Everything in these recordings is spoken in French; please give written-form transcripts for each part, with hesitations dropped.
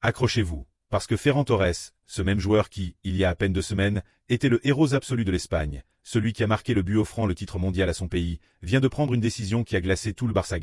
Accrochez-vous, parce que Ferran Torres, ce même joueur qui, il y a à peine 2 semaines, était le héros absolu de l'Espagne, celui qui a marqué le but offrant le titre mondial à son pays, vient de prendre une décision qui a glacé tout le Barça.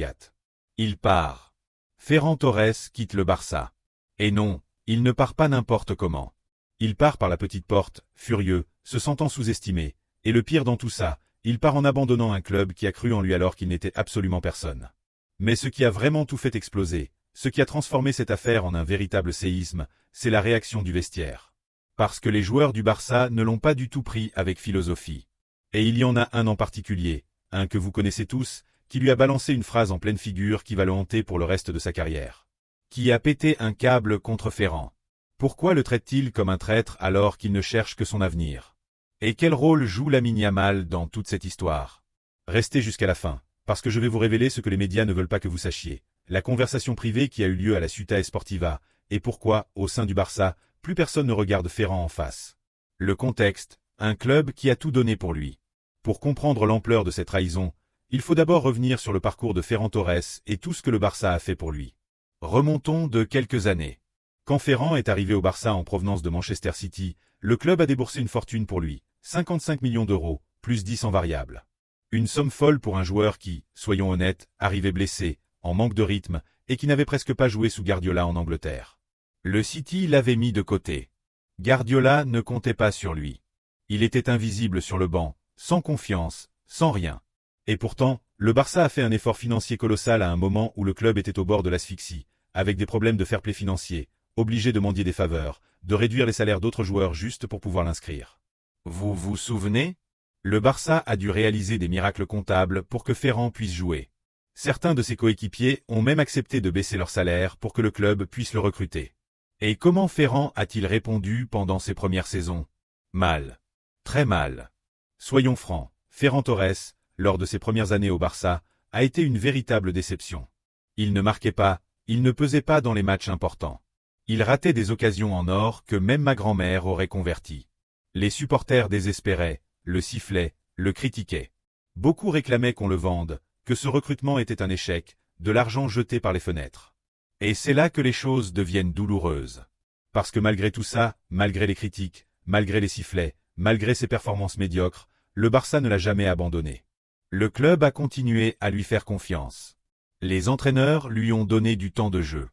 Il part. Ferran Torres quitte le Barça. Et non, il ne part pas n'importe comment. Il part par la petite porte, furieux, se sentant sous-estimé, et le pire dans tout ça, il part en abandonnant un club qui a cru en lui alors qu'il n'était absolument personne. Mais ce qui a vraiment tout fait exploser, ce qui a transformé cette affaire en un véritable séisme, c'est la réaction du vestiaire. Parce que les joueurs du Barça ne l'ont pas du tout pris avec philosophie. Et il y en a un en particulier, un que vous connaissez tous, qui lui a balancé une phrase en pleine figure qui va le hanter pour le reste de sa carrière. Qui a pété un câble contre Ferran. Pourquoi le traite-t-il comme un traître alors qu'il ne cherche que son avenir? Et quel rôle joue Lamine Yamal dans toute cette histoire? Restez jusqu'à la fin, parce que je vais vous révéler ce que les médias ne veulent pas que vous sachiez. La conversation privée qui a eu lieu à la Ciutat Esportiva, et pourquoi, au sein du Barça, plus personne ne regarde Ferran en face. Le contexte, un club qui a tout donné pour lui. Pour comprendre l'ampleur de cette trahison, il faut d'abord revenir sur le parcours de Ferran Torres et tout ce que le Barça a fait pour lui. Remontons de quelques années. Quand Ferran est arrivé au Barça en provenance de Manchester City, le club a déboursé une fortune pour lui, 55 millions d'euros, plus 10 en variables. Une somme folle pour un joueur qui, soyons honnêtes, arrivait blessé, en manque de rythme, et qui n'avait presque pas joué sous Guardiola en Angleterre. Le City l'avait mis de côté. Guardiola ne comptait pas sur lui. Il était invisible sur le banc, sans confiance, sans rien. Et pourtant, le Barça a fait un effort financier colossal à un moment où le club était au bord de l'asphyxie, avec des problèmes de fair-play financier, obligé de mendier des faveurs, de réduire les salaires d'autres joueurs juste pour pouvoir l'inscrire. Vous vous souvenez? Le Barça a dû réaliser des miracles comptables pour que Ferran puisse jouer. Certains de ses coéquipiers ont même accepté de baisser leur salaire pour que le club puisse le recruter. Et comment Ferran a-t-il répondu pendant ses premières saisons? Mal. Très mal. Soyons francs, Ferran Torres, lors de ses premières années au Barça, a été une véritable déception. Il ne marquait pas, il ne pesait pas dans les matchs importants. Il ratait des occasions en or que même ma grand-mère aurait converties. Les supporters désespéraient, le sifflaient, le critiquaient. Beaucoup réclamaient qu'on le vende, que ce recrutement était un échec, de l'argent jeté par les fenêtres. Et c'est là que les choses deviennent douloureuses. Parce que malgré tout ça, malgré les critiques, malgré les sifflets, malgré ses performances médiocres, le Barça ne l'a jamais abandonné. Le club a continué à lui faire confiance. Les entraîneurs lui ont donné du temps de jeu.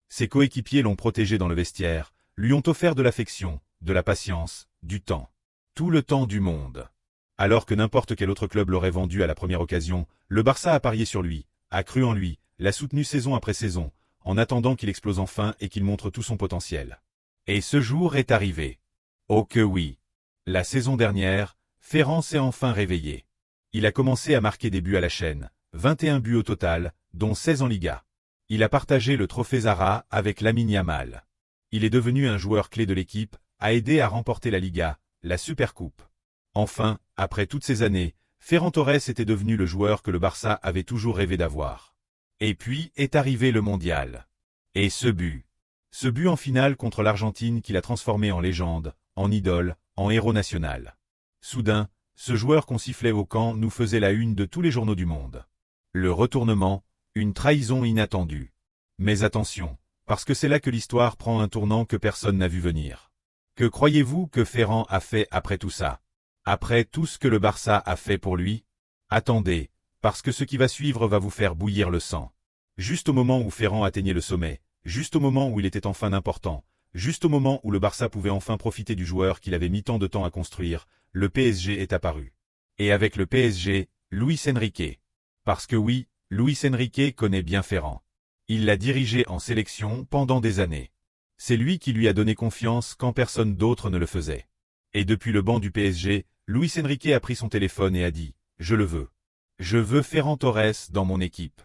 Ses coéquipiers l'ont protégé dans le vestiaire, lui ont offert de l'affection, de la patience, du temps. Tout le temps du monde. Alors que n'importe quel autre club l'aurait vendu à la première occasion, le Barça a parié sur lui, a cru en lui, l'a soutenu saison après saison, en attendant qu'il explose enfin et qu'il montre tout son potentiel. Et ce jour est arrivé. Oh que oui. La saison dernière, Ferran s'est enfin réveillé. Il a commencé à marquer des buts à la chaîne, 21 buts au total, dont 16 en Liga. Il a partagé le trophée Zara avec Lamine Yamal. Il est devenu un joueur clé de l'équipe, a aidé à remporter la Liga, la Supercoupe. Enfin, après toutes ces années, Ferran Torres était devenu le joueur que le Barça avait toujours rêvé d'avoir. Et puis est arrivé le mondial. Et ce but. Ce but en finale contre l'Argentine qui l'a transformé en légende, en idole, en héros national. Soudain, ce joueur qu'on sifflait au camp nous faisait la une de tous les journaux du monde. Le retournement, une trahison inattendue. Mais attention, parce que c'est là que l'histoire prend un tournant que personne n'a vu venir. Que croyez-vous que Ferran a fait après tout ça? Après tout ce que le Barça a fait pour lui? Attendez, parce que ce qui va suivre va vous faire bouillir le sang. Juste au moment où Ferran atteignait le sommet, juste au moment où il était enfin important, juste au moment où le Barça pouvait enfin profiter du joueur qu'il avait mis tant de temps à construire, le PSG est apparu. Et avec le PSG, Luis Enrique. Parce que oui, Luis Enrique connaît bien Ferran. Il l'a dirigé en sélection pendant des années. C'est lui qui lui a donné confiance quand personne d'autre ne le faisait. Et depuis le banc du PSG, Luis Enrique a pris son téléphone et a dit « Je le veux. Je veux Ferran Torres dans mon équipe. »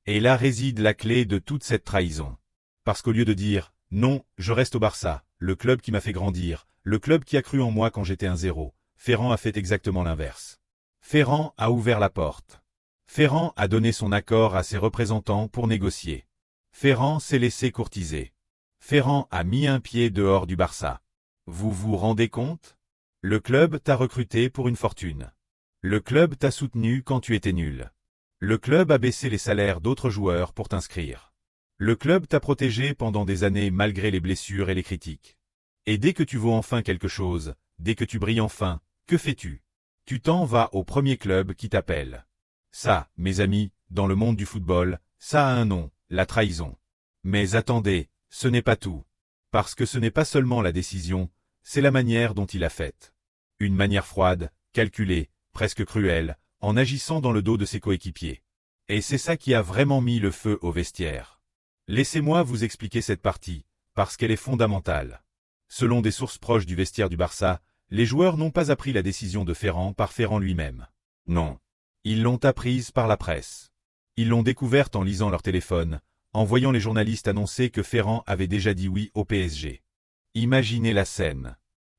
Et là réside la clé de toute cette trahison. Parce qu'au lieu de dire « Non, je reste au Barça, le club qui m'a fait grandir, le club qui a cru en moi quand j'étais un zéro », Ferran a fait exactement l'inverse. Ferran a ouvert la porte. Ferran a donné son accord à ses représentants pour négocier. Ferran s'est laissé courtiser. Ferran a mis un pied dehors du Barça. Vous vous rendez compte? Le club t'a recruté pour une fortune. Le club t'a soutenu quand tu étais nul. Le club a baissé les salaires d'autres joueurs pour t'inscrire. Le club t'a protégé pendant des années malgré les blessures et les critiques. Et dès que tu vaux enfin quelque chose, dès que tu brilles enfin, que fais-tu? Tu t'en vas au premier club qui t'appelle. Ça, mes amis, dans le monde du football, ça a un nom, la trahison. Mais attendez, ce n'est pas tout. Parce que ce n'est pas seulement la décision, c'est la manière dont il l'a faite. Une manière froide, calculée, presque cruelle, en agissant dans le dos de ses coéquipiers. Et c'est ça qui a vraiment mis le feu au vestiaire. Laissez-moi vous expliquer cette partie, parce qu'elle est fondamentale. Selon des sources proches du vestiaire du Barça, les joueurs n'ont pas appris la décision de Ferran par Ferran lui-même. Non. Ils l'ont apprise par la presse. Ils l'ont découverte en lisant leur téléphone, en voyant les journalistes annoncer que Ferran avait déjà dit oui au PSG. Imaginez la scène.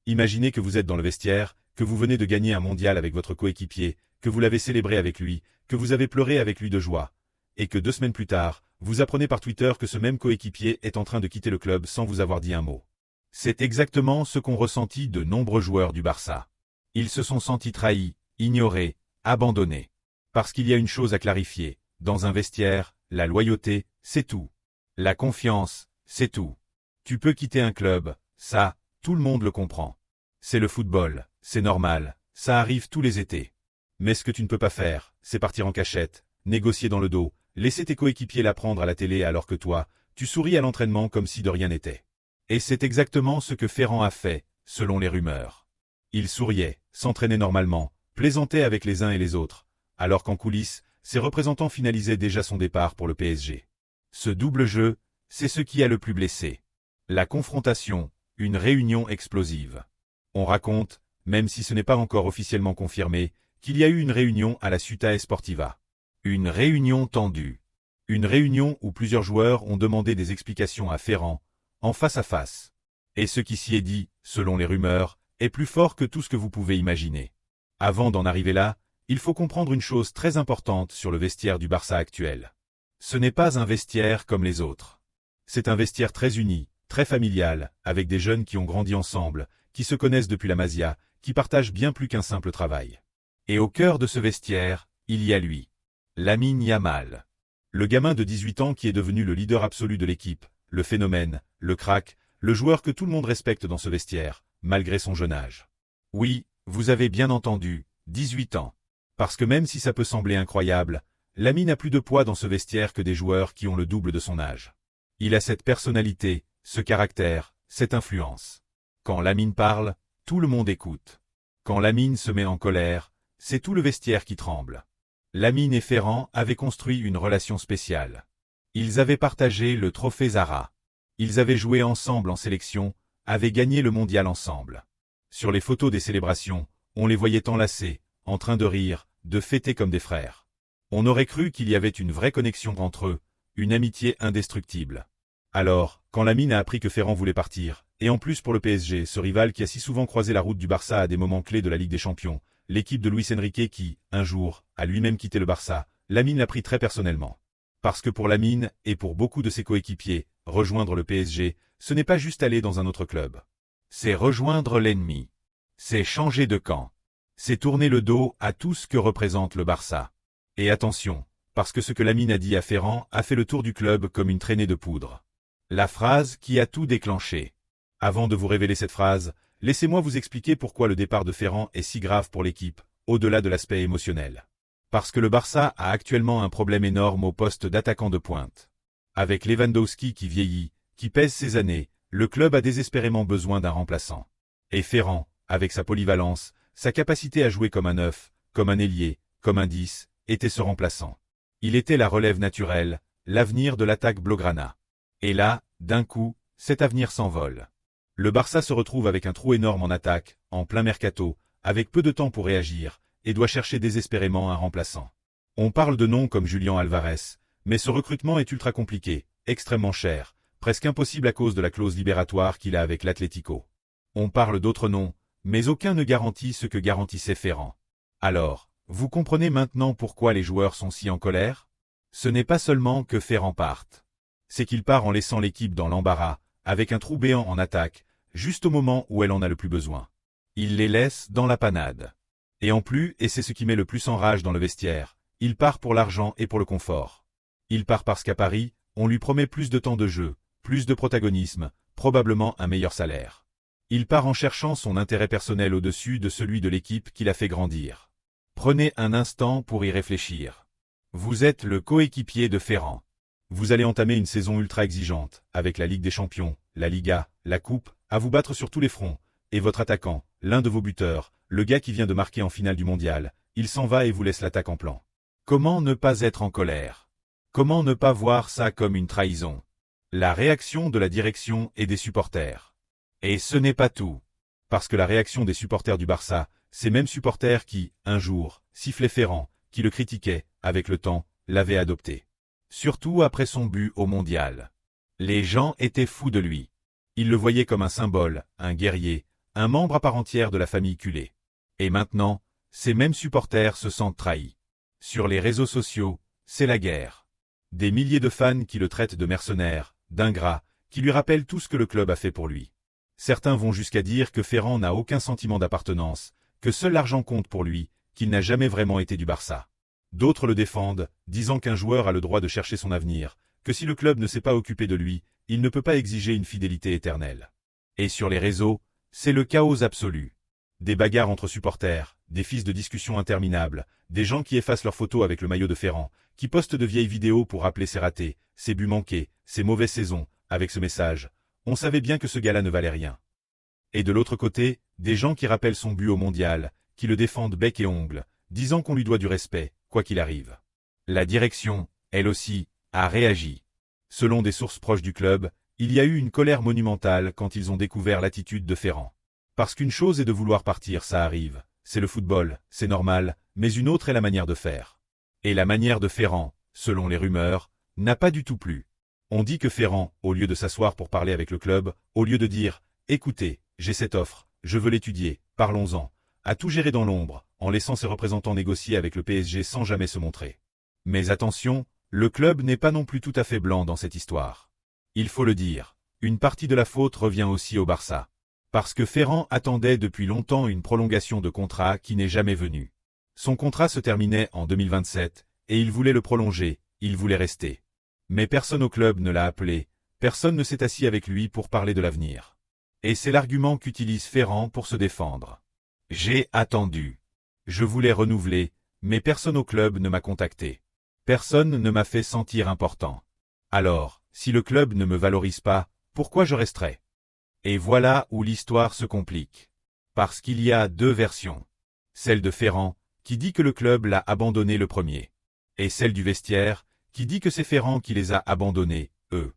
Imaginez que vous êtes dans le vestiaire, que vous venez de gagner un mondial avec votre coéquipier, que vous l'avez célébré avec lui, que vous avez pleuré avec lui de joie, et que 2 semaines plus tard, vous apprenez par Twitter que ce même coéquipier est en train de quitter le club sans vous avoir dit un mot. C'est exactement ce qu'ont ressenti de nombreux joueurs du Barça. Ils se sont sentis trahis, ignorés, abandonnés. Parce qu'il y a une chose à clarifier, dans un vestiaire, la loyauté, c'est tout. La confiance, c'est tout. Tu peux quitter un club, ça, tout le monde le comprend. C'est le football, c'est normal, ça arrive tous les étés. Mais ce que tu ne peux pas faire, c'est partir en cachette, négocier dans le dos, laisser tes coéquipiers l'apprendre à la télé alors que toi, tu souris à l'entraînement comme si de rien n'était. Et c'est exactement ce que Ferran a fait, selon les rumeurs. Il souriait, s'entraînait normalement, plaisantait avec les uns et les autres, alors qu'en coulisses, ses représentants finalisaient déjà son départ pour le PSG. Ce double jeu, c'est ce qui a le plus blessé. La confrontation, une réunion explosive. On raconte, même si ce n'est pas encore officiellement confirmé, qu'il y a eu une réunion à la Ciutat Esportiva. Une réunion tendue. Une réunion où plusieurs joueurs ont demandé des explications à Ferran, en face à face. Et ce qui s'y est dit, selon les rumeurs, est plus fort que tout ce que vous pouvez imaginer. Avant d'en arriver là, il faut comprendre une chose très importante sur le vestiaire du Barça actuel. Ce n'est pas un vestiaire comme les autres. C'est un vestiaire très uni, très familial, avec des jeunes qui ont grandi ensemble, qui se connaissent depuis la Masia, qui partagent bien plus qu'un simple travail. Et au cœur de ce vestiaire, il y a lui. Lamine Yamal. Le gamin de 18 ans qui est devenu le leader absolu de l'équipe, le phénomène, le crack, le joueur que tout le monde respecte dans ce vestiaire, malgré son jeune âge. Oui, vous avez bien entendu, 18 ans. Parce que même si ça peut sembler incroyable, Lamine a plus de poids dans ce vestiaire que des joueurs qui ont le double de son âge. Il a cette personnalité, ce caractère, cette influence. Quand Lamine parle, tout le monde écoute. Quand Lamine se met en colère, c'est tout le vestiaire qui tremble. Lamine et Ferran avaient construit une relation spéciale. Ils avaient partagé le trophée Zara. Ils avaient joué ensemble en sélection, avaient gagné le mondial ensemble. Sur les photos des célébrations, on les voyait enlacés, en train de rire, de fêter comme des frères. On aurait cru qu'il y avait une vraie connexion entre eux, une amitié indestructible. Alors, quand Lamine a appris que Ferran voulait partir, et en plus pour le PSG, ce rival qui a si souvent croisé la route du Barça à des moments clés de la Ligue des Champions, l'équipe de Luis Enrique qui, un jour, a lui-même quitté le Barça, Lamine l'a pris très personnellement. Parce que pour Lamine, et pour beaucoup de ses coéquipiers, rejoindre le PSG, ce n'est pas juste aller dans un autre club. C'est rejoindre l'ennemi. C'est changer de camp. C'est tourner le dos à tout ce que représente le Barça. Et attention, parce que ce que Lamine a dit à Ferran a fait le tour du club comme une traînée de poudre. La phrase qui a tout déclenché. Avant de vous révéler cette phrase, laissez-moi vous expliquer pourquoi le départ de Ferran est si grave pour l'équipe, au-delà de l'aspect émotionnel. Parce que le Barça a actuellement un problème énorme au poste d'attaquant de pointe. Avec Lewandowski qui vieillit, qui pèse ses années, le club a désespérément besoin d'un remplaçant. Et Ferran, avec sa polyvalence, sa capacité à jouer comme un 9, comme un ailier, comme un 10, était ce remplaçant. Il était la relève naturelle, l'avenir de l'attaque blaugrana. Et là, d'un coup, cet avenir s'envole. Le Barça se retrouve avec un trou énorme en attaque, en plein mercato, avec peu de temps pour réagir, et doit chercher désespérément un remplaçant. On parle de noms comme Julián Álvarez, mais ce recrutement est ultra compliqué, extrêmement cher, presque impossible à cause de la clause libératoire qu'il a avec l'Atlético. On parle d'autres noms, mais aucun ne garantit ce que garantissait Ferran. Alors, vous comprenez maintenant pourquoi les joueurs sont si en colère? Ce n'est pas seulement que Ferran parte. C'est qu'il part en laissant l'équipe dans l'embarras, avec un trou béant en attaque, juste au moment où elle en a le plus besoin. Il les laisse dans la panade. Et en plus, et c'est ce qui met le plus en rage dans le vestiaire, il part pour l'argent et pour le confort. Il part parce qu'à Paris, on lui promet plus de temps de jeu, plus de protagonisme, probablement un meilleur salaire. Il part en cherchant son intérêt personnel au-dessus de celui de l'équipe qui l'a fait grandir. Prenez un instant pour y réfléchir. Vous êtes le coéquipier de Ferran. Vous allez entamer une saison ultra exigeante, avec la Ligue des Champions, la Liga, la Coupe, à vous battre sur tous les fronts, et votre attaquant, l'un de vos buteurs, le gars qui vient de marquer en finale du mondial, il s'en va et vous laisse l'attaque en plan. Comment ne pas être en colère? Comment ne pas voir ça comme une trahison? La réaction de la direction et des supporters. Et ce n'est pas tout. Parce que la réaction des supporters du Barça, ces mêmes supporters qui, un jour, sifflaient Ferran, qui le critiquaient, avec le temps, l'avaient adopté. Surtout après son but au mondial. Les gens étaient fous de lui. Ils le voyaient comme un symbole, un guerrier, un membre à part entière de la famille culée. Et maintenant, ces mêmes supporters se sentent trahis. Sur les réseaux sociaux, c'est la guerre. Des milliers de fans qui le traitent de mercenaire, d'ingrat, qui lui rappellent tout ce que le club a fait pour lui. Certains vont jusqu'à dire que Ferran n'a aucun sentiment d'appartenance, que seul l'argent compte pour lui, qu'il n'a jamais vraiment été du Barça. D'autres le défendent, disant qu'un joueur a le droit de chercher son avenir, que si le club ne s'est pas occupé de lui, il ne peut pas exiger une fidélité éternelle. Et sur les réseaux, c'est le chaos absolu. Des bagarres entre supporters, des fils de discussions interminables, des gens qui effacent leurs photos avec le maillot de Ferran, qui postent de vieilles vidéos pour rappeler ses ratés, ses buts manqués, ses mauvaises saisons, avec ce message. On savait bien que ce gars-là ne valait rien. Et de l'autre côté, des gens qui rappellent son but au mondial, qui le défendent bec et ongles, disant qu'on lui doit du respect, quoi qu'il arrive. La direction, elle aussi, a réagi. Selon des sources proches du club, il y a eu une colère monumentale quand ils ont découvert l'attitude de Ferran. Parce qu'une chose est de vouloir partir, ça arrive, c'est le football, c'est normal, mais une autre est la manière de faire. Et la manière de Ferran, selon les rumeurs, n'a pas du tout plu. On dit que Ferran, au lieu de s'asseoir pour parler avec le club, au lieu de dire « Écoutez, j'ai cette offre, je veux l'étudier, parlons-en », a tout géré dans l'ombre, en laissant ses représentants négocier avec le PSG sans jamais se montrer. Mais attention, le club n'est pas non plus tout à fait blanc dans cette histoire. Il faut le dire, une partie de la faute revient aussi au Barça. Parce que Ferran attendait depuis longtemps une prolongation de contrat qui n'est jamais venue. Son contrat se terminait en 2027, et il voulait le prolonger, il voulait rester. Mais personne au club ne l'a appelé, personne ne s'est assis avec lui pour parler de l'avenir. Et c'est l'argument qu'utilise Ferran pour se défendre. J'ai attendu. Je voulais renouveler, mais personne au club ne m'a contacté. Personne ne m'a fait sentir important. Alors, si le club ne me valorise pas, pourquoi je resterai? Et voilà où l'histoire se complique. Parce qu'il y a deux versions. Celle de Ferran, qui dit que le club l'a abandonné le premier. Et celle du vestiaire, qui dit que c'est Ferran qui les a abandonnés, eux.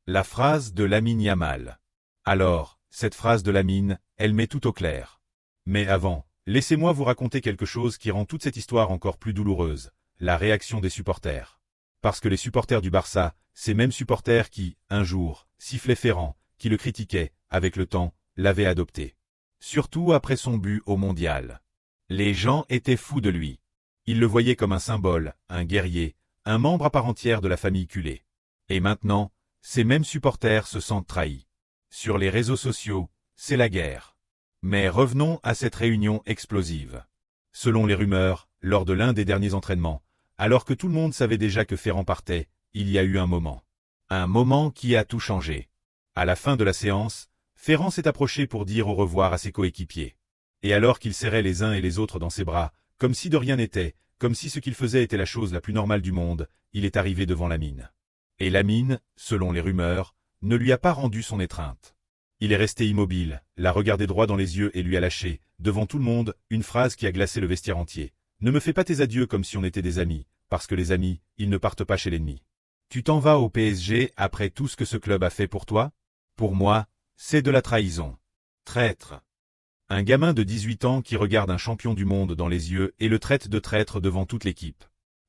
La phrase de Lamine Yamal. Alors, cette phrase de Lamine, elle met tout au clair. Mais avant, laissez-moi vous raconter quelque chose qui rend toute cette histoire encore plus douloureuse, la réaction des supporters. Parce que les supporters du Barça, ces mêmes supporters qui, un jour, sifflaient Ferran, qui le critiquaient, avec le temps, l'avaient adopté. Surtout après son but au mondial. Les gens étaient fous de lui. Ils le voyaient comme un symbole, un guerrier, un membre à part entière de la famille culée. Et maintenant, ces mêmes supporters se sentent trahis. Sur les réseaux sociaux, c'est la guerre. Mais revenons à cette réunion explosive. Selon les rumeurs, lors de l'un des derniers entraînements, alors que tout le monde savait déjà que Ferran partait, il y a eu un moment. Un moment qui a tout changé. À la fin de la séance, Ferran s'est approché pour dire au revoir à ses coéquipiers. Et alors qu'ils serraient les uns et les autres dans ses bras, comme si de rien n'était, comme si ce qu'il faisait était la chose la plus normale du monde, il est arrivé devant Lamine. Et Lamine, selon les rumeurs, ne lui a pas rendu son étreinte. Il est resté immobile, l'a regardé droit dans les yeux et lui a lâché, devant tout le monde, une phrase qui a glacé le vestiaire entier. Ne me fais pas tes adieux comme si on était des amis, parce que les amis, ils ne partent pas chez l'ennemi. Tu t'en vas au PSG après tout ce que ce club a fait pour toi? Pour moi, c'est de la trahison. Traître. Un gamin de 18 ans qui regarde un champion du monde dans les yeux et le traite de traître devant toute l'équipe.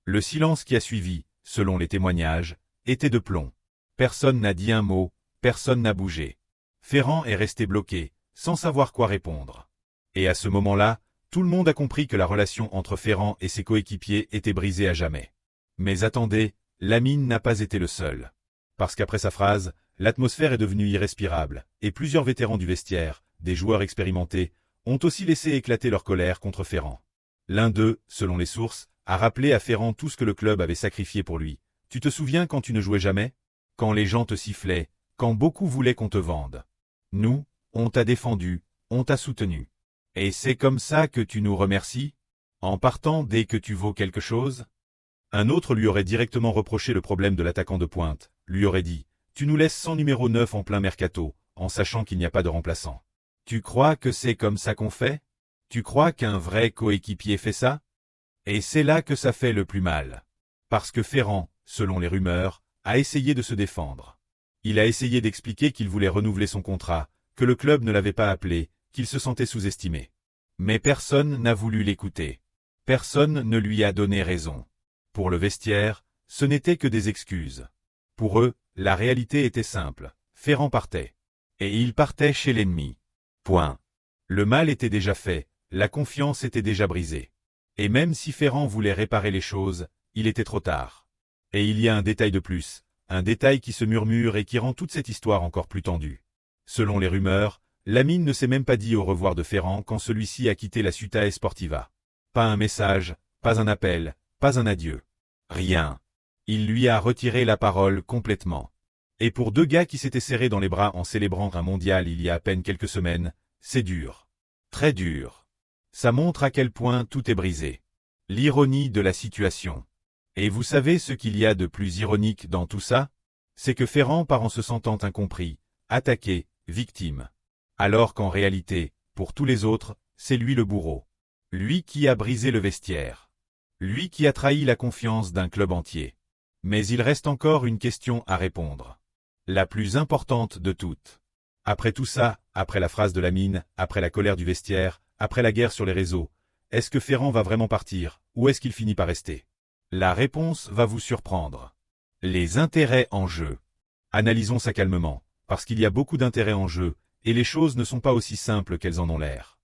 Le silence qui a suivi, selon les témoignages, était de plomb. Personne n'a dit un mot, personne n'a bougé. Ferran est resté bloqué, sans savoir quoi répondre. Et à ce moment-là, tout le monde a compris que la relation entre Ferran et ses coéquipiers était brisée à jamais. Mais attendez, Lamine n'a pas été le seul. Parce qu'après sa phrase, l'atmosphère est devenue irrespirable, et plusieurs vétérans du vestiaire, des joueurs expérimentés, ont aussi laissé éclater leur colère contre Ferran. L'un d'eux, selon les sources, a rappelé à Ferran tout ce que le club avait sacrifié pour lui. Tu te souviens quand tu ne jouais jamais? quand les gens te sifflaient, quand beaucoup voulaient qu'on te vende. Nous, on t'a défendu, on t'a soutenu. Et c'est comme ça que tu nous remercies? En partant dès que tu vaux quelque chose? Un autre lui aurait directement reproché le problème de l'attaquant de pointe, lui aurait dit « Tu nous laisses sans numéro 9 en plein mercato, en sachant qu'il n'y a pas de remplaçant. Tu crois que c'est comme ça qu'on fait? Tu crois qu'un vrai coéquipier fait ça ?» Et c'est là que ça fait le plus mal. Parce que Ferrand, selon les rumeurs, a essayé de se défendre. Il a essayé d'expliquer qu'il voulait renouveler son contrat, que le club ne l'avait pas appelé, qu'il se sentait sous-estimé. Mais personne n'a voulu l'écouter. Personne ne lui a donné raison. Pour le vestiaire, ce n'était que des excuses. Pour eux, la réalité était simple. Ferrand partait. Et il partait chez l'ennemi. Point. Le mal était déjà fait, la confiance était déjà brisée. Et même si Ferrand voulait réparer les choses, il était trop tard. Et il y a un détail de plus, un détail qui se murmure et qui rend toute cette histoire encore plus tendue. Selon les rumeurs, Lamine ne s'est même pas dit au revoir de Ferrand quand celui-ci a quitté la Città Sportiva. Pas un message, pas un appel, pas un adieu. Rien. Il lui a retiré la parole complètement. Et pour deux gars qui s'étaient serrés dans les bras en célébrant un mondial il y a à peine quelques semaines, c'est dur. Très dur. Ça montre à quel point tout est brisé. L'ironie de la situation. Et vous savez ce qu'il y a de plus ironique dans tout ça? C'est que Ferrand part en se sentant incompris, attaqué, victime. Alors qu'en réalité, pour tous les autres, c'est lui le bourreau. Lui qui a brisé le vestiaire. Lui qui a trahi la confiance d'un club entier. Mais il reste encore une question à répondre. La plus importante de toutes. Après tout ça, après la phrase de Lamine, après la colère du vestiaire, après la guerre sur les réseaux, est-ce que Ferrand va vraiment partir, ou est-ce qu'il finit par rester? La réponse va vous surprendre. Les intérêts en jeu. Analysons ça calmement, parce qu'il y a beaucoup d'intérêts en jeu, et les choses ne sont pas aussi simples qu'elles en ont l'air.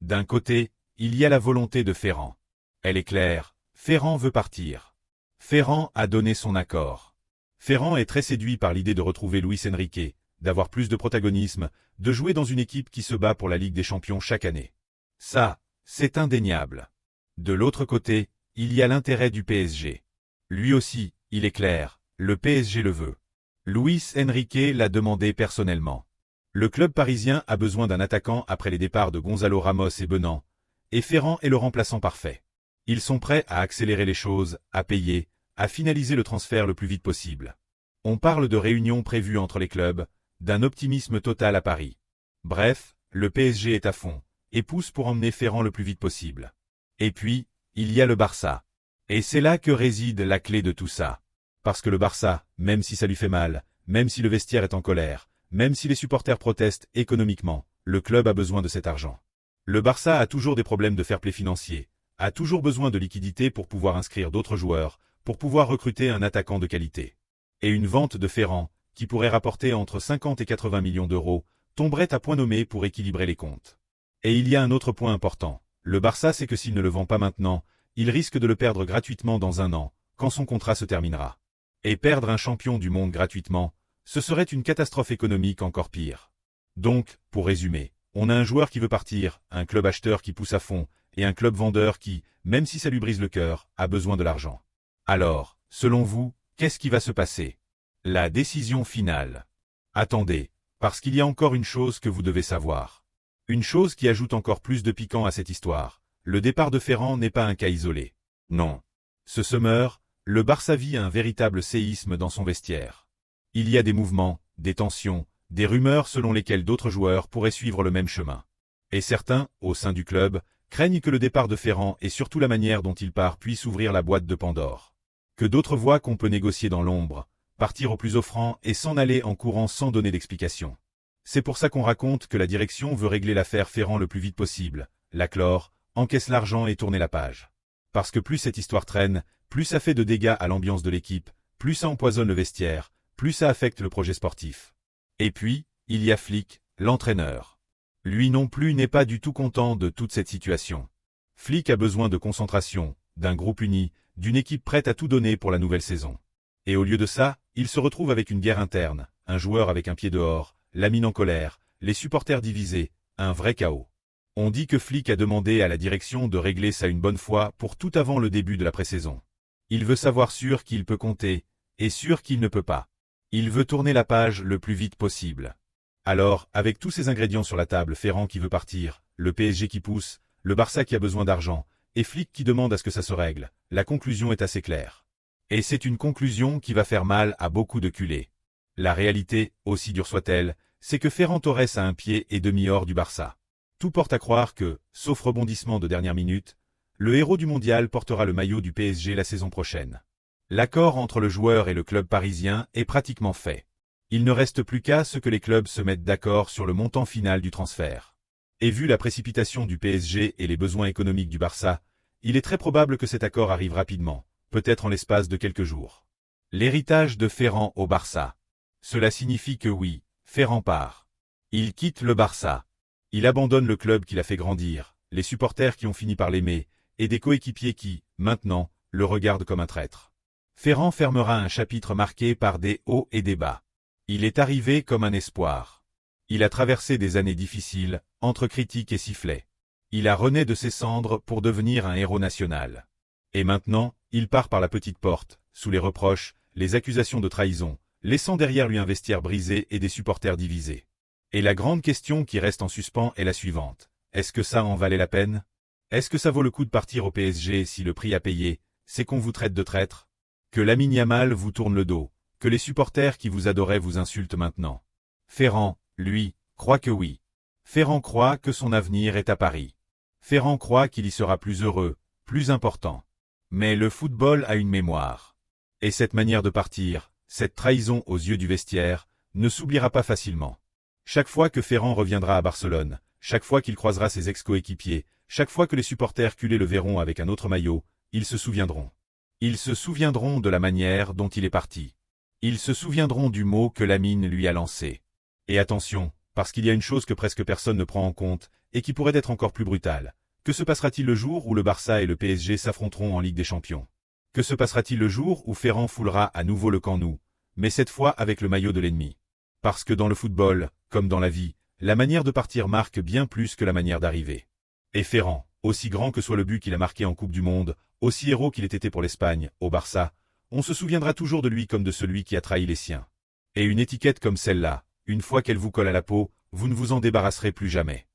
D'un côté, il y a la volonté de Ferrand. Elle est claire, Ferrand veut partir. Ferrand a donné son accord. Ferrand est très séduit par l'idée de retrouver Luis Enrique, d'avoir plus de protagonisme, de jouer dans une équipe qui se bat pour la Ligue des Champions chaque année. Ça, c'est indéniable. De l'autre côté, il y a l'intérêt du PSG. Lui aussi, il est clair, le PSG le veut. Luis Enrique l'a demandé personnellement. Le club parisien a besoin d'un attaquant après les départs de Gonzalo Ramos et Benan, et Ferrand est le remplaçant parfait. Ils sont prêts à accélérer les choses, à payer, à finaliser le transfert le plus vite possible. On parle de réunions prévues entre les clubs, d'un optimisme total à Paris. Bref, le PSG est à fond, et pousse pour emmener Ferrand le plus vite possible. Et puis, il y a le Barça. Et c'est là que réside la clé de tout ça. Parce que le Barça, même si ça lui fait mal, même si le vestiaire est en colère, même si les supporters protestent économiquement, le club a besoin de cet argent. Le Barça a toujours des problèmes de fair-play financier, a toujours besoin de liquidités pour pouvoir inscrire d'autres joueurs, pour pouvoir recruter un attaquant de qualité. Et une vente de Ferrand, qui pourrait rapporter entre 50 et 80 millions d'euros, tomberait à point nommé pour équilibrer les comptes. Et il y a un autre point important. Le Barça sait que s'il ne le vend pas maintenant, il risque de le perdre gratuitement dans un an, quand son contrat se terminera. Et perdre un champion du monde gratuitement, ce serait une catastrophe économique encore pire. Donc, pour résumer, on a un joueur qui veut partir, un club acheteur qui pousse à fond, et un club vendeur qui, même si ça lui brise le cœur, a besoin de l'argent. Alors, selon vous, qu'est-ce qui va se passer? La décision finale. Attendez, parce qu'il y a encore une chose que vous devez savoir. Une chose qui ajoute encore plus de piquant à cette histoire. Le départ de Ferrand n'est pas un cas isolé. Non. Ce summer, le Barça vit un véritable séisme dans son vestiaire. Il y a des mouvements, des tensions, des rumeurs selon lesquelles d'autres joueurs pourraient suivre le même chemin. Et certains, au sein du club, craignent que le départ de Ferrand et surtout la manière dont il part puisse ouvrir la boîte de Pandore. Que d'autres voient qu'on peut négocier dans l'ombre, partir au plus offrant et s'en aller en courant sans donner d'explication. C'est pour ça qu'on raconte que la direction veut régler l'affaire Ferrand le plus vite possible, la clore, encaisse l'argent et tourner la page. Parce que plus cette histoire traîne, plus ça fait de dégâts à l'ambiance de l'équipe, plus ça empoisonne le vestiaire, plus ça affecte le projet sportif. Et puis, il y a Flick, l'entraîneur. Lui non plus n'est pas du tout content de toute cette situation. Flick a besoin de concentration, d'un groupe uni, d'une équipe prête à tout donner pour la nouvelle saison. Et au lieu de ça, il se retrouve avec une guerre interne, un joueur avec un pied dehors, Lamine en colère, les supporters divisés, un vrai chaos. On dit que Flick a demandé à la direction de régler ça une bonne fois pour tout avant le début de la pré-saison. Il veut savoir sûr qu'il peut compter, et sûr qu'il ne peut pas. Il veut tourner la page le plus vite possible. Alors, avec tous ces ingrédients sur la table, Ferran qui veut partir, le PSG qui pousse, le Barça qui a besoin d'argent, et Flick qui demande à ce que ça se règle, la conclusion est assez claire. Et c'est une conclusion qui va faire mal à beaucoup de culés. La réalité, aussi dure soit-elle, c'est que Ferran Torres a un pied et demi hors du Barça. Tout porte à croire que, sauf rebondissement de dernière minute, le héros du mondial portera le maillot du PSG la saison prochaine. L'accord entre le joueur et le club parisien est pratiquement fait. Il ne reste plus qu'à ce que les clubs se mettent d'accord sur le montant final du transfert. Et vu la précipitation du PSG et les besoins économiques du Barça, il est très probable que cet accord arrive rapidement, peut-être en l'espace de quelques jours. L'héritage de Ferran au Barça. Cela signifie que oui, Ferran part. Il quitte le Barça. Il abandonne le club qui l'a fait grandir, les supporters qui ont fini par l'aimer, et des coéquipiers qui, maintenant, le regardent comme un traître. Ferran fermera un chapitre marqué par des hauts et des bas. Il est arrivé comme un espoir. Il a traversé des années difficiles, entre critiques et sifflets. Il a rené de ses cendres pour devenir un héros national. Et maintenant, il part par la petite porte, sous les reproches, les accusations de trahison, laissant derrière lui un vestiaire brisé et des supporters divisés. Et la grande question qui reste en suspens est la suivante. Est-ce que ça en valait la peine? Est-ce que ça vaut le coup de partir au PSG si le prix à payer, c'est qu'on vous traite de traître? Que Lamine Yamal vous tourne le dos, que les supporters qui vous adoraient vous insultent maintenant? Ferran, lui, croit que oui. Ferran croit que son avenir est à Paris. Ferran croit qu'il y sera plus heureux, plus important. Mais le football a une mémoire. Et cette manière de partir, cette trahison aux yeux du vestiaire, ne s'oubliera pas facilement. Chaque fois que Ferran reviendra à Barcelone, chaque fois qu'il croisera ses ex-coéquipiers, chaque fois que les supporters culés le verront avec un autre maillot, ils se souviendront. Ils se souviendront de la manière dont il est parti. Ils se souviendront du mot que Lamine lui a lancé. Et attention, parce qu'il y a une chose que presque personne ne prend en compte, et qui pourrait être encore plus brutale. Que se passera-t-il le jour où le Barça et le PSG s'affronteront en Ligue des Champions? Que se passera-t-il le jour où Ferran foulera à nouveau le camp nou, mais cette fois avec le maillot de l'ennemi? Parce que dans le football, comme dans la vie, la manière de partir marque bien plus que la manière d'arriver. Et Ferran, aussi grand que soit le but qu'il a marqué en Coupe du Monde, aussi héros qu'il ait été pour l'Espagne, au Barça, on se souviendra toujours de lui comme de celui qui a trahi les siens. Et une étiquette comme celle-là, une fois qu'elle vous colle à la peau, vous ne vous en débarrasserez plus jamais.